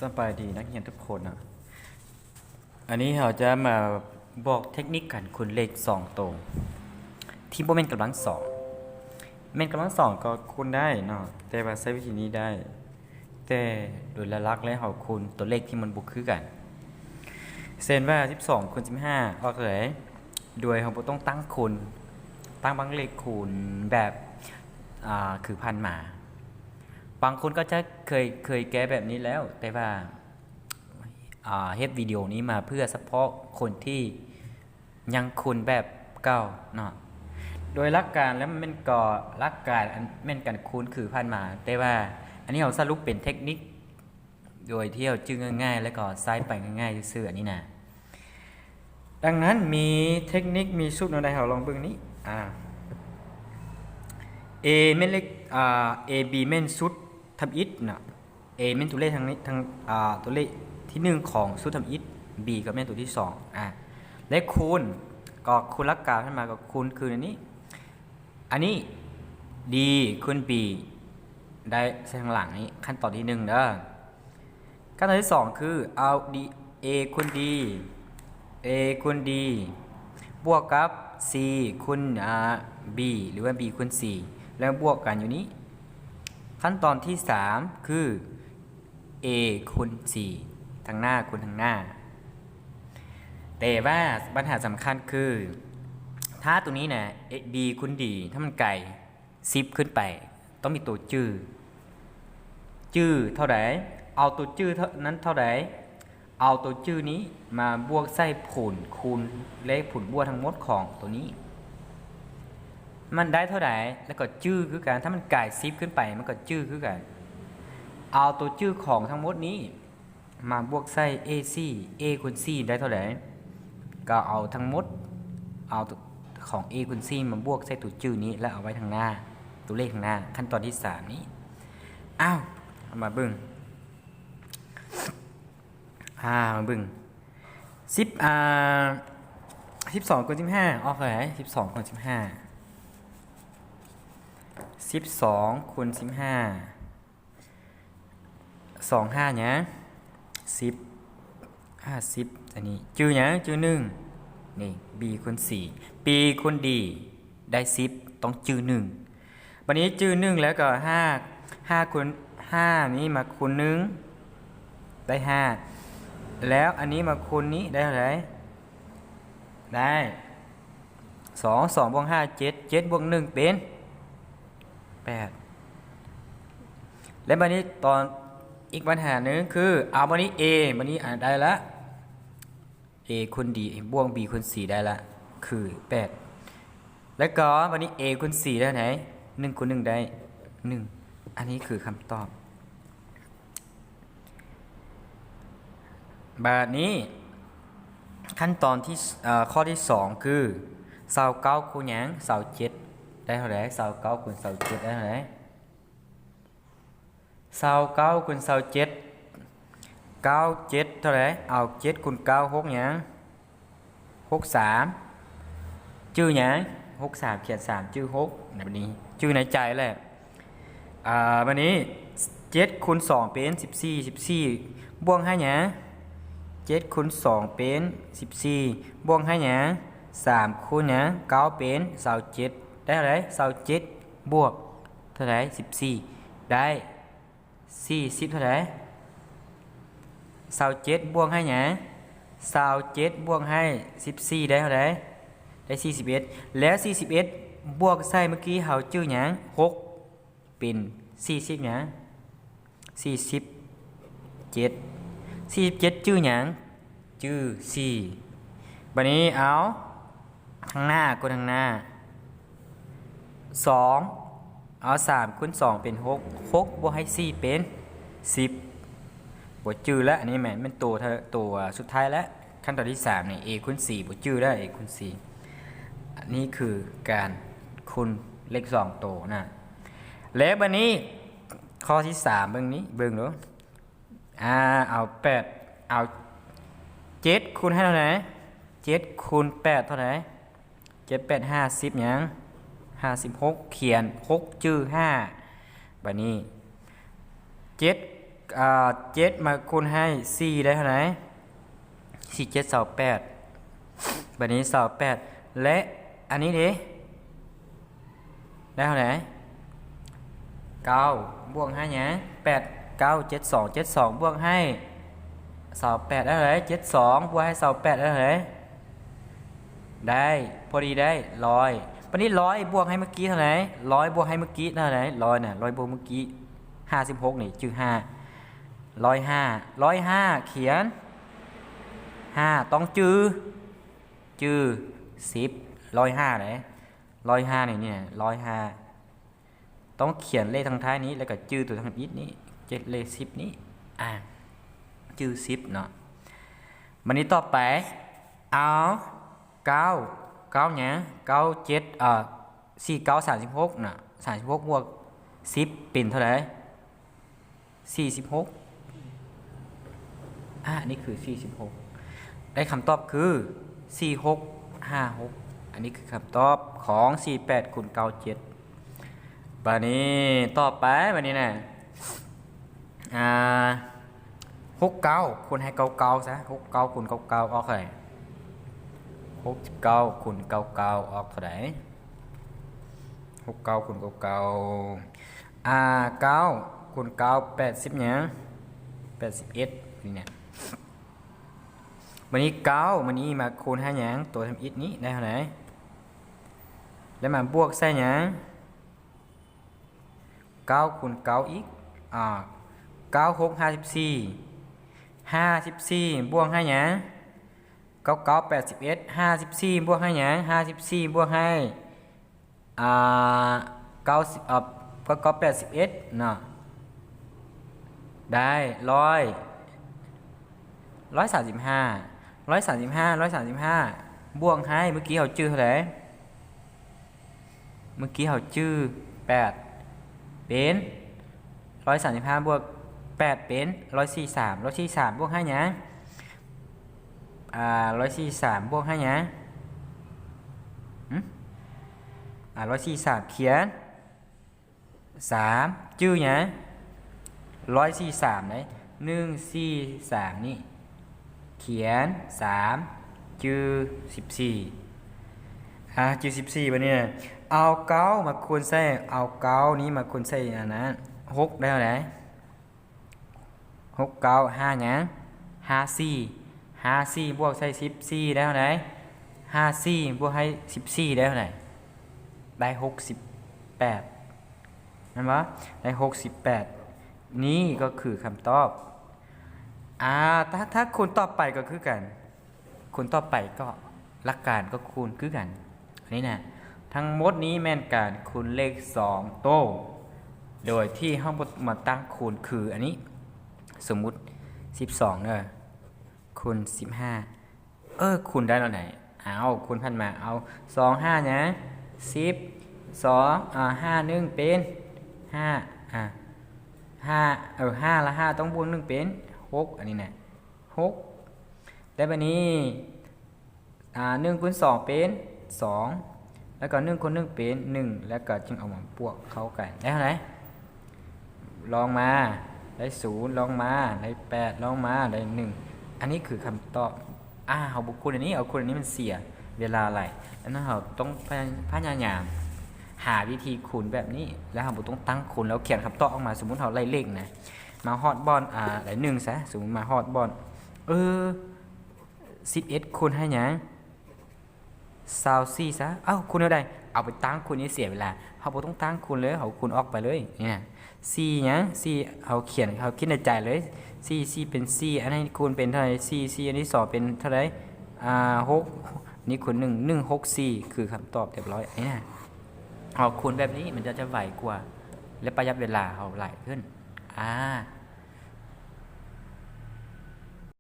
สบายดีนักเรียนทุกคนอันนี้เราจะมาบอกเทคนิคการคูณเลข2ตัวที่บ่แม่นกำลังสองแม่นกำลังสองก็คูณได้เนาะแต่ว่าใช้วิธีนี้ได้ แต่โดยหลักๆแล้วเราคูณตัวเลขที่มันบ่คือกันเช่นว่า12คูณ15ออกเลยโดยเราบ่ต้องตั้งคูณตั้งบางเลขคูณแบบคือพันมาบางคนก็จะเคยแก้แบบนี้แล้วแต่ว่าเฮ็ดวิดีโอนี้มาเพื่อเฉพาะคนที่ยังคูณแบบเก่าเนาะโดยหลักการแล้วมันเป็นก่อหลักการแม่นการคูณคือพันมาแต่ว่าอันนี้เราสรุปเป็นเทคนิคโดยที่เราจื้อง่ายๆแล้วก็ใช้ไปง่ายๆซื่อๆอันนี้นะดังนั้นมีเทคนิคมีสูตรอะไรเราลองเบิ่งนี้A แม่นเลขA B แม่นชุดทำอิฐนะ A แม่นตัวเลขทางนี้ทางตัวเลขที่1ของชุดทำอิฐ B ก็แม่นตัวที่2เลขคูณก็คูณหลักการขึ้นมาก็คูณคืออันนี้ D คูณ B ได้ใส่ข้างหลังนี้ขั้นตอนที่1เด้อขั้นตอนที่2คือเอา D A คูณ D A คูณ D บวกกับ C คูณB หรือว่า B คูณ C แล้วบวกกันอยู่นี้ขั้นตอนที่3คือ A คูณ C ทางหน้าคูณทางหน้าแต่ว่าปัญหาสำคัญคือถ้าตัวนี้นะ D คูณ D ถ้ามันไกล10ขึ้นไปต้องมีตัวจื้อเท่าไหร่เอาตัวจื้อนั้นเท่าไหร่เอาตัวจื้อนี้มาบวกใส่ผลคูณเลขผลบวกทั้งหมดของตัวนี้มันได้เท่าไหร่แล้วก็จื้อคือกันถ้ามันไก่10ขึ้นไปมันก็จื้อคือกันเอาตัวจื้อของทั้งหมดนี้มาบวกใส่ AC A คูณ C ได้เท่าไหร่ก็เอาทั้งหมดเอาของ A คูณ C มาบวกใส่ตัวจื้อนี้แล้วเอาไว้ทางหน้าตัวเลขข้างหน้าขั้นตอนที่3นี้เอามาเบิ่งมาเบิ่ง12คูณ15ออกเลย12คูณ15 12คูณ15 25เนี่ย10 50อันนี้จื้อเนี่ยจื้อ1นี่ B คูณ4 B คูณ D ได้10ต้องจื้อ1วันนี้จื้อ1แล้วก็5คูณ5นี้มาคูณ1ได้5แล้วอันนี้มาคูณนี้ได้เท่าไหร่ได้2บวก5 7บวก1เป็น8และบัดนี้ตอนอีกปัญหาหนึ่งคือเอาบัดนี้ A บัดนี้ได้ละ A คูณ D บวก B คูณ 4ได้ละคือ8แล้วก็บัดนี้ A คูณ4ได้ไหน1คูณ1ได้1อันนี้คือคำตอบบัดนี้ขั้นตอนที่ข้อที่2คือ29คูณหยัง27ได้เท่าไหร่29คูณ27ได้เท่าไหร่29คูณ27 97เท่าไหร่เอา7คูณ9 6หยัง63ชื่อหยัง63เขียน3ชื่อ6ในบัดนี้ชื่อในใจแหละบัดนี้7คูณ2เป็น14บวกให้หยัง7คูณ2เป็น14บวกให้หยัง3คูณหยัง9เป็น27ได้เท่าไหร่27บวกเท่าไหร่14ได้40เท่าไหร่27บวกให้หยัง27บวกให้14ได้เท่าไหร่ได้41แล้ว41บวกใส่เมื่อกี้เฮาจื้อหยัง6เป็น40หยัง47จื้อหยังจื้อ4บัดนี้เอาข้างหน้าก็ข้างหน้า2เอา3คูณ2เป็น6บวกให้4เป็น10บ่จื้อแล้วอันนี้แม่นตัวสุดท้ายแล้วขั้นตอนที่3นี่ A คูณ4บ่จื้อได้ A คูณ4อันนี้คือการคูณเลข2ตัวนะแล้วบัดนี้ข้อที่3เบิ่งนี้เบิ่งเด้อเอา8เอา7คูณให้เท่าไหร่7คูณ8เท่าไหร่7 8 50หยัง56เขียน6จื้อ5บัดนี้7 เจ็ดมาคูณให้สี่ได้เท่าไหร่สี่เจ็ดสองแปดแบบนี้สองแปดและอันนี้ดิได้เท่าไหร่เก้าบวกให้เนี่ยแปดเก้าเจ็ดสองบวกให้สองแปดได้เท่าไหร่เจ็ดสองบวกให้สองแปดได้เท่าไหร่ได้พอดีได้ร้อยวันนี้ร้อยบวกให้เมื่อกี้เท่าไหร่ร้อยบวกให้เมื่อกี้เท่าไหร่ร้อยเนี่ยร้อยบวกเมื่อกี้56นี่จือ105เขียน5ต้องจือ10 105ไหน105เนี่ย105ต้องเขียนเลขทางท้ายนี้แล้วก็จือตัวทางอิดนี้เลข10นี้จือ10เนาะวันนี้ต่อไปเอา9เนี่ย97 49 36น่ะ36บวก10เป็นเท่าไหร่46นี่คือ46ได้คำตอบคือ4656อันนี้คือคำตอบของ48คูณ97บัดนี้ต่อไปบัดนี้นะ69คูณให้99ซะ69คูณ99ออกเท่าไหร่69คูณ99ออกเท่าไหร่69คูณ99 9คูณ9 80เนี่ย81นี่เนี่ยวันนี้9วันนี้มาคูณให้หยังตัวทำอิฐนี้ได้เท่าไหร่แล้วมาบวกใส่หยัง9คูณ9อีก9 6 54บวกให้หยัง99 81 54บวกให้หยัง54บวกให้90ก็81เนาะได้135บวกให้เมื่อกี้เขาจื้อเท่าไหร่เมื่อกี้เขาจื้อ8เป็น135บวก8เป็น143บวกให้หยัง143บวกให้หยัง143เขียน3จื้อหยัง143ไหน143นี่เขียน3จื้อ14จื้อ14บัดนี้เอา9มาคูณใส่เอา9นี้มาคูณใส่อันนั้น6ได้เท่าไหร่6 9 5หยัง54บวกใส่14ได้เท่าไหร่54บวกให้14ได้เท่าไหร่ได้68นั่นวะได้68นี่ก็คือคำตอบถ้าคูณต่อไปก็คือกันคูณต่อไปก็หลักการก็คูณคือกันอันนี้นะทั้งหมดนี้แม่นการคูณเลข2โต้โดยที่ห้องมาตั้งคูณคืออันนี้สมมุติ12เนอะคูณ15คูณได้แล้วไหนคูณพันมาเอา2 5นะ10 2 5 1เป็น5 5ละ5ต้องบวก1เป็น6อันนี้นะ6ได้แบบนี้1คูณ2เป็น2แล้วก็1คูณ1เป็น1แล้วก็จึงเอามาบวกเข้ากันได้เท่าไหร่ลองมาได้0ลองมาได้8ลองมาได้1อันนี้คือคำตอบเอาบุคคลอันนี้เอาคูณอันนี้มันเสียเวลาอะไรแล้วนั้นเราต้องพยายามหาวิธีคูณแบบนี้แล้วเราต้องตั้งคูณแล้วเขียนคำตอบออกมาสมมุติเราไล่เลขนะมาฮอตบอลได้1ซะสมมุติมาฮอตบอล11คูณให้หยัง24ซะคูณเท่าใดเอาไปตั้งคูณนี้เสียเวลาเราบ่ต้องตั้งคูณเลยเราคูณออกไปเลยเนี่ย4หยัง4เขาเขียนเขาคิดในใจเลย4เป็น4อันนี้คูณเป็นเท่าไหร่4อันนี้2เป็นเท่าไหร่6นี่คูณ164คือคำตอบเรียบร้อยเนี่ยเอาคูณแบบนี้มันจะไหวกว่าและประหยัดเวลาเอาไหลขึ้น